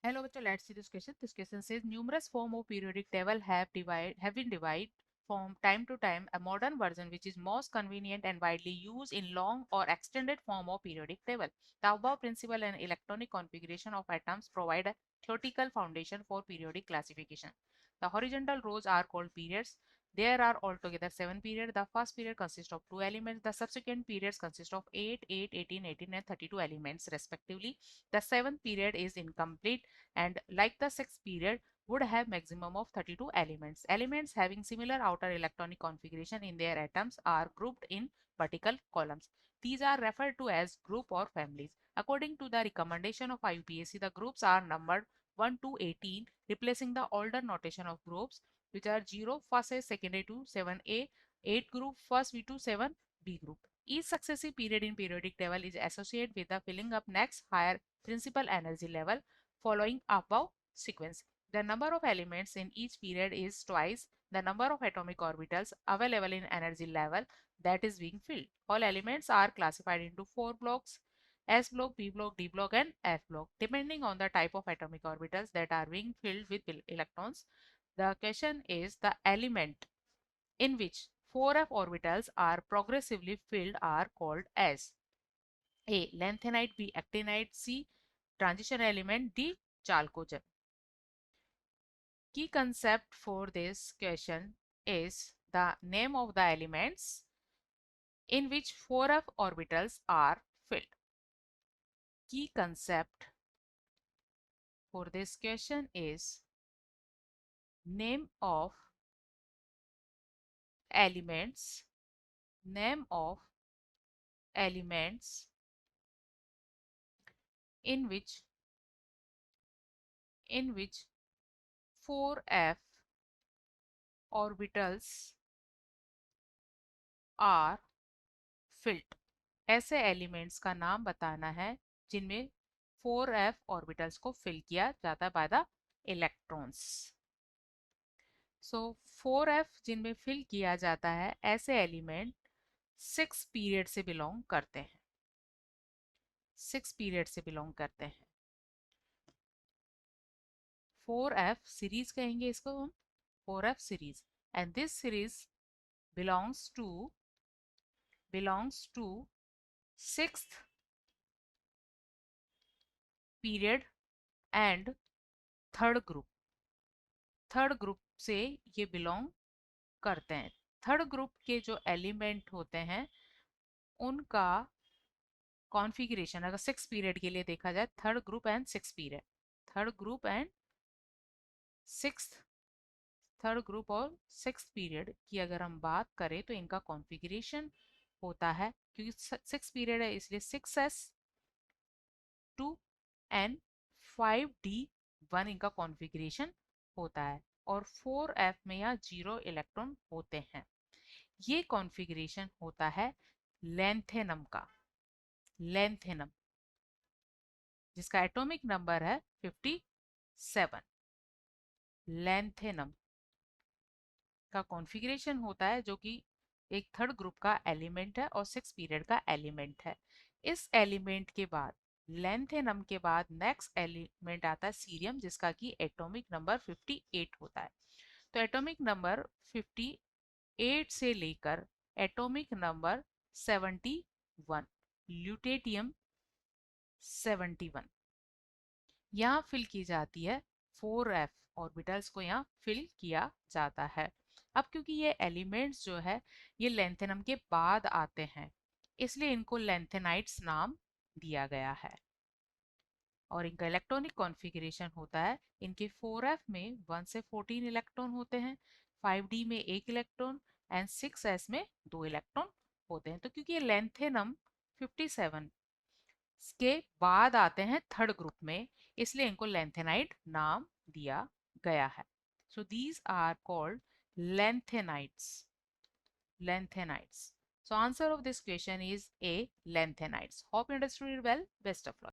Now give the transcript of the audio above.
Hello, bachcho, let's see this question. This question says numerous form of periodic table have been divided from time to time. A modern version which is most convenient and widely used in long or extended form of periodic table. The above principle and electronic configuration of atoms provide a theoretical foundation for periodic classification. The horizontal rows are called periods. There are altogether 7 periods. The first period consists of 2 elements. The subsequent periods consist of 8, 8, 18, 18 and 32 elements respectively. The 7th period is incomplete and like the sixth period would have maximum of 32 elements. Elements having similar outer electronic configuration in their atoms are grouped in vertical columns. These are referred to as group or families. According to the recommendation of IUPAC, the groups are numbered 1 to 18, replacing the older notation of groups which are 0 first A, second A to 7A, 8 group, first B to 7B group. Each successive period in periodic table is associated with the filling up next higher principal energy level following above sequence. The number of elements in each period is twice the number of atomic orbitals available in energy level that is being filled. All elements are classified into 4 blocks: S block, B block, D block and F block depending on the type of atomic orbitals that are being filled with electrons. The question is the element in which 4f orbitals are progressively filled are called as A. Lanthanide, B. Actinide, C. Transition element, D. Chalcogen. Key concept for this question is the name of the elements in which 4f orbitals are filled. Key concept for this question is name of elements, name of elements in which 4f orbitals are filled. ऐसे elements का नाम बताना है जिनमें 4f orbitals को fill किया जाता है by the electrons. So 4f जिनमें फिल किया जाता है ऐसे एलिमेंट 6 पीरियड से बिलोंग करते हैं. 6 पीरियड से बिलोंग करते हैं. 4f सीरीज कहेंगे इसको हम. 4f series and this series belongs to 6th period and third group से ये बिलोंग करते हैं. थर्ड ग्रुप के जो एलिमेंट होते हैं उनका कॉन्फ़िगरेशन अगर 6 पीरियड के लिए देखा जाए, third group and 6 period, third group and six, third group और 6 पीरियड की अगर हम बात करें तो इनका कॉन्फ़िगरेशन होता है, क्योंकि 6 पीरियड है इसलिए 6s 2 एंड 5d1 इनका कॉन्फ़िगरेशन होता है और 4f में यहाँ 0 इलेक्ट्रॉन होते हैं. ये कॉन्फ़िगरेशन होता है लेंथेनम का. लेंथेनम जिसका एटॉमिक नंबर है 57. लेंथेनम का कॉन्फ़िगरेशन होता है जो कि एक थर्ड ग्रुप का एलिमेंट है और 6 पीरियड का एलिमेंट है. इस एलिमेंट के बाद लेंथेनम के बाद नेक्स्ट एलिमेंट आता है सीरियम जिसका कि एटॉमिक नंबर 58 होता है. तो एटॉमिक नंबर 58 से लेकर एटॉमिक नंबर 71 ल्यूटेटियम 71 यहाँ फिल की जाती है. 4f ऑर्बिटल्स को यहाँ फिल किया जाता है. अब क्योंकि ये एलिमेंट्स जो है ये लेंथेनम के बाद आते हैं इसलिए इनको लेंथेनाइट्स नाम दिया गया है और इनका इलेक्ट्रॉनिक कॉन्फ़िगरेशन होता है. इनके 4f में 1 से 14 इलेक्ट्रॉन होते हैं, 5d में 1 इलेक्ट्रॉन एंड 6s में 2 इलेक्ट्रॉन होते हैं. तो क्योंकि ये लेंथेनम 57 के बाद आते हैं थर्ड ग्रुप में इसलिए इनको लेंथेनाइट नाम दिया गया है. So these are called lanthanides. Lanthanides. So answer of this question is A. Lanthanides. Hope you understood it well. Best of luck.